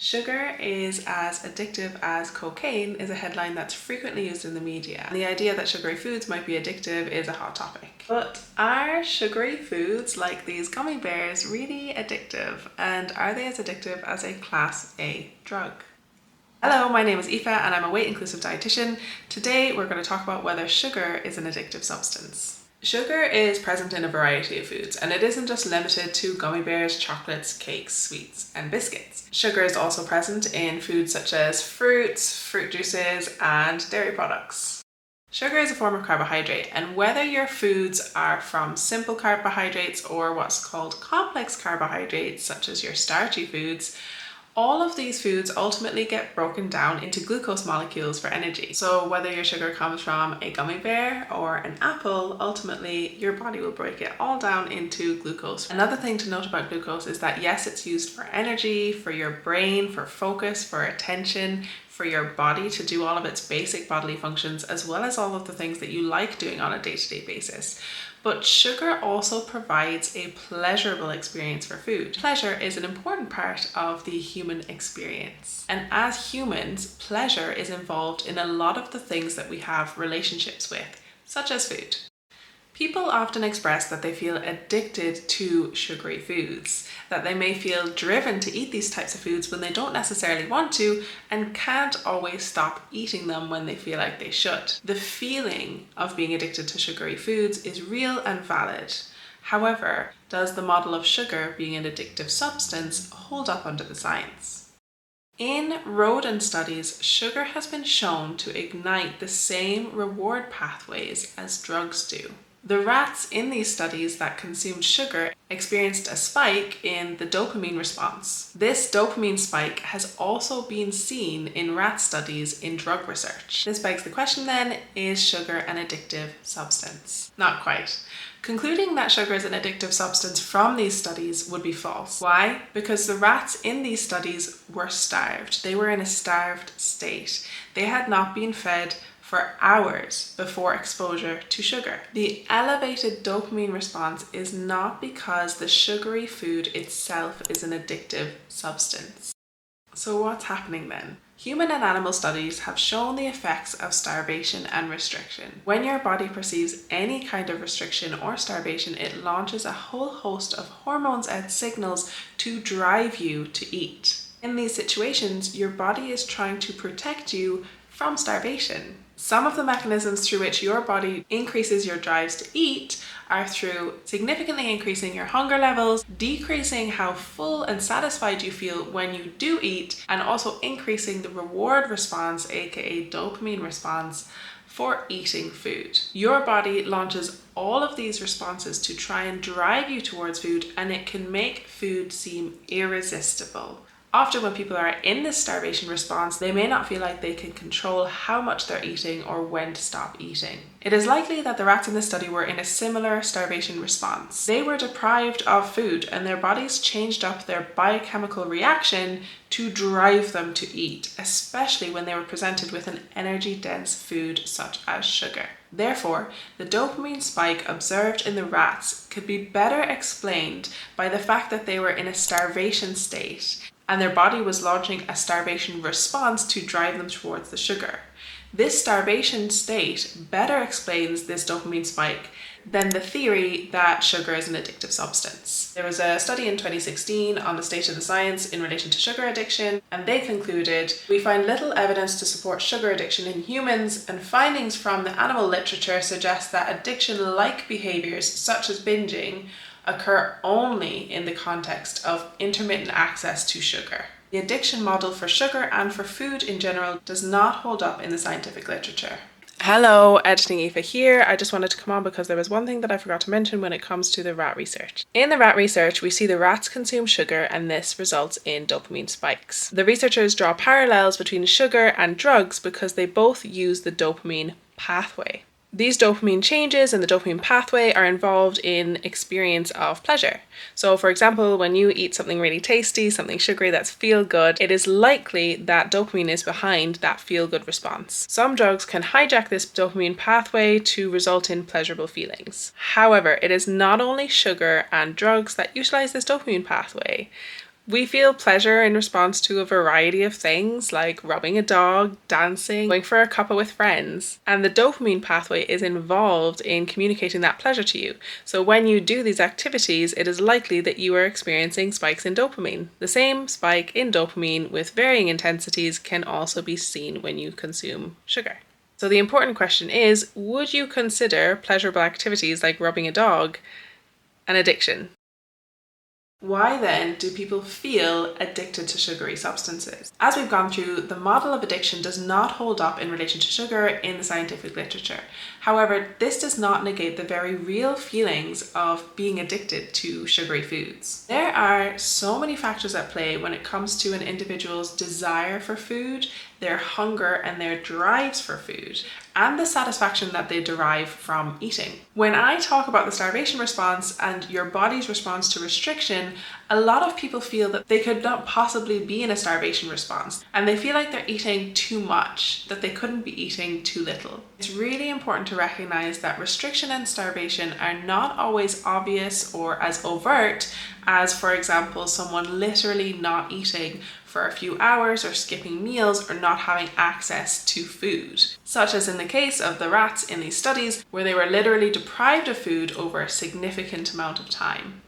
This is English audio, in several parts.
Sugar is as addictive as cocaine is a headline that's frequently used in the media. And the idea that sugary foods might be addictive is a hot topic. But are sugary foods like these gummy bears really addictive? And are they as addictive as a Class A drug? Hello, my name is Aoife and I'm a weight-inclusive dietitian. Today we're going to talk about whether sugar is an addictive substance. Sugar is present in a variety of foods, and it isn't just limited to gummy bears, chocolates, cakes, sweets, and biscuits. Sugar is also present in foods such as fruits, fruit juices, and dairy products. Sugar is a form of carbohydrate, and whether your foods are from simple carbohydrates or what's called complex carbohydrates, such as your starchy foods, all of these foods ultimately get broken down into glucose molecules for energy. So whether your sugar comes from a gummy bear or an apple, ultimately your body will break it all down into glucose. Another thing to note about glucose is that yes, it's used for energy, for your brain, for focus, for attention, for your body to do all of its basic bodily functions, as well as all of the things that you like doing on a day-to-day basis. But sugar also provides a pleasurable experience for food. Pleasure is an important part of the human experience. And as humans, pleasure is involved in a lot of the things that we have relationships with, such as food. People often express that they feel addicted to sugary foods, that they may feel driven to eat these types of foods when they don't necessarily want to and can't always stop eating them when they feel like they should. The feeling of being addicted to sugary foods is real and valid. However, does the model of sugar being an addictive substance hold up under the science? In rodent studies, sugar has been shown to ignite the same reward pathways as drugs do. The rats in these studies that consumed sugar experienced a spike in the dopamine response. This dopamine spike has also been seen in rat studies in drug research. This begs the question then, is sugar an addictive substance? Not quite. Concluding that sugar is an addictive substance from these studies would be false. Why? Because the rats in these studies were starved. They were in a starved state. They had not been fed for hours before exposure to sugar. The elevated dopamine response is not because the sugary food itself is an addictive substance. So what's happening then? Human and animal studies have shown the effects of starvation and restriction. When your body perceives any kind of restriction or starvation, it launches a whole host of hormones and signals to drive you to eat. In these situations, your body is trying to protect you from starvation. Some of the mechanisms through which your body increases your drives to eat are through significantly increasing your hunger levels, decreasing how full and satisfied you feel when you do eat, and also increasing the reward response, aka dopamine response, for eating food. Your body launches all of these responses to try and drive you towards food, and it can make food seem irresistible. Often when people are in this starvation response, they may not feel like they can control how much they're eating or when to stop eating. It is likely that the rats in this study were in a similar starvation response. They were deprived of food and their bodies changed up their biochemical reaction to drive them to eat, especially when they were presented with an energy-dense food such as sugar. Therefore, the dopamine spike observed in the rats could be better explained by the fact that they were in a starvation state and their body was launching a starvation response to drive them towards the sugar. This starvation state better explains this dopamine spike than the theory that sugar is an addictive substance. There was a study in 2016 on the state of the science in relation to sugar addiction, and they concluded, we find little evidence to support sugar addiction in humans, and findings from the animal literature suggest that addiction-like behaviors such as binging occur only in the context of intermittent access to sugar. The addiction model for sugar and for food in general does not hold up in the scientific literature. Hello, Editing Aoife here. I just wanted to come on because there was one thing that I forgot to mention when it comes to the rat research. In the rat research, we see the rats consume sugar and this results in dopamine spikes. The researchers draw parallels between sugar and drugs because they both use the dopamine pathway. These dopamine changes in the dopamine pathway are involved in experience of pleasure. So for example, when you eat something really tasty, something sugary that's feel good, it is likely that dopamine is behind that feel good response. Some drugs can hijack this dopamine pathway to result in pleasurable feelings. However, it is not only sugar and drugs that utilize this dopamine pathway. We feel pleasure in response to a variety of things like rubbing a dog, dancing, going for a cuppa with friends. And the dopamine pathway is involved in communicating that pleasure to you. So when you do these activities, it is likely that you are experiencing spikes in dopamine. The same spike in dopamine with varying intensities can also be seen when you consume sugar. So the important question is, would you consider pleasurable activities like rubbing a dog an addiction? Why then do people feel addicted to sugary substances? As we've gone through, the model of addiction does not hold up in relation to sugar in the scientific literature. However, this does not negate the very real feelings of being addicted to sugary foods. There are so many factors at play when it comes to an individual's desire for food, their hunger and their drives for food, and the satisfaction that they derive from eating. When I talk about the starvation response and your body's response to restriction, a lot of people feel that they could not possibly be in a starvation response, and they feel like they're eating too much, that they couldn't be eating too little. It's really important to recognize that restriction and starvation are not always obvious or as overt as, for example, someone literally not eating for a few hours or skipping meals or not having access to food, such as in the case of the rats in these studies where they were literally deprived of food over a significant amount of time.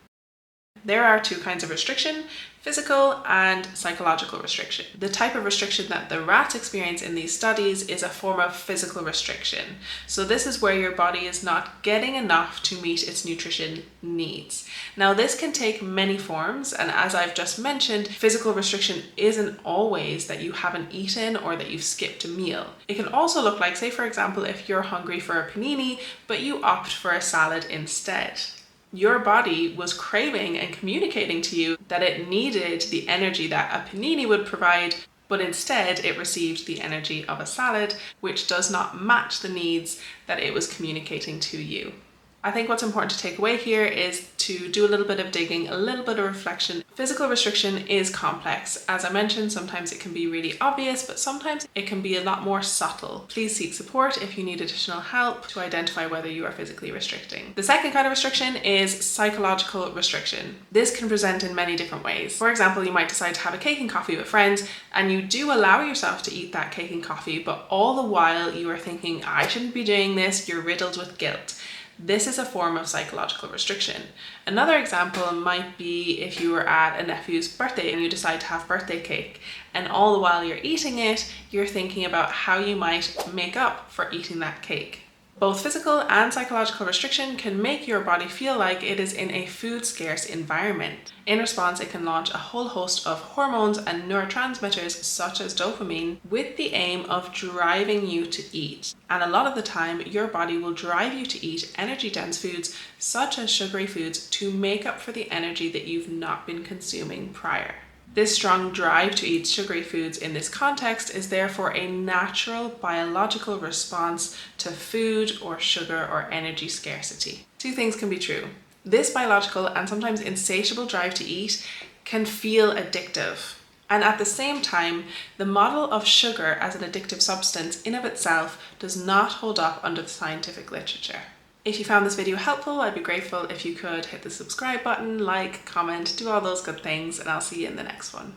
There are two kinds of restriction: physical and psychological restriction. The type of restriction that the rats experience in these studies is a form of physical restriction. So this is where your body is not getting enough to meet its nutrition needs. Now this can take many forms, and as I've just mentioned, physical restriction isn't always that you haven't eaten or that you've skipped a meal. It can also look like, say for example, if you're hungry for a panini, but you opt for a salad instead. Your body was craving and communicating to you that it needed the energy that a panini would provide, but instead it received the energy of a salad, which does not match the needs that it was communicating to you. I think what's important to take away here is to do a little bit of digging, a little bit of reflection. Physical restriction is complex. As I mentioned, sometimes it can be really obvious, but sometimes it can be a lot more subtle. Please seek support if you need additional help to identify whether you are physically restricting. The second kind of restriction is psychological restriction. This can present in many different ways. For example, you might decide to have a cake and coffee with friends, and you do allow yourself to eat that cake and coffee, but all the while you are thinking, I shouldn't be doing this, you're riddled with guilt. This is a form of psychological restriction. Another example might be if you were at a nephew's birthday and you decide to have birthday cake, and all the while you're eating it, you're thinking about how you might make up for eating that cake. Both physical and psychological restriction can make your body feel like it is in a food scarce environment. In response, it can launch a whole host of hormones and neurotransmitters such as dopamine with the aim of driving you to eat. And a lot of the time, your body will drive you to eat energy-dense foods such as sugary foods to make up for the energy that you've not been consuming prior. This strong drive to eat sugary foods in this context is therefore a natural biological response to food or sugar or energy scarcity. Two things can be true. This biological and sometimes insatiable drive to eat can feel addictive. And at the same time, the model of sugar as an addictive substance in of itself does not hold up under the scientific literature. If you found this video helpful, I'd be grateful if you could hit the subscribe button, like, comment, do all those good things, and I'll see you in the next one.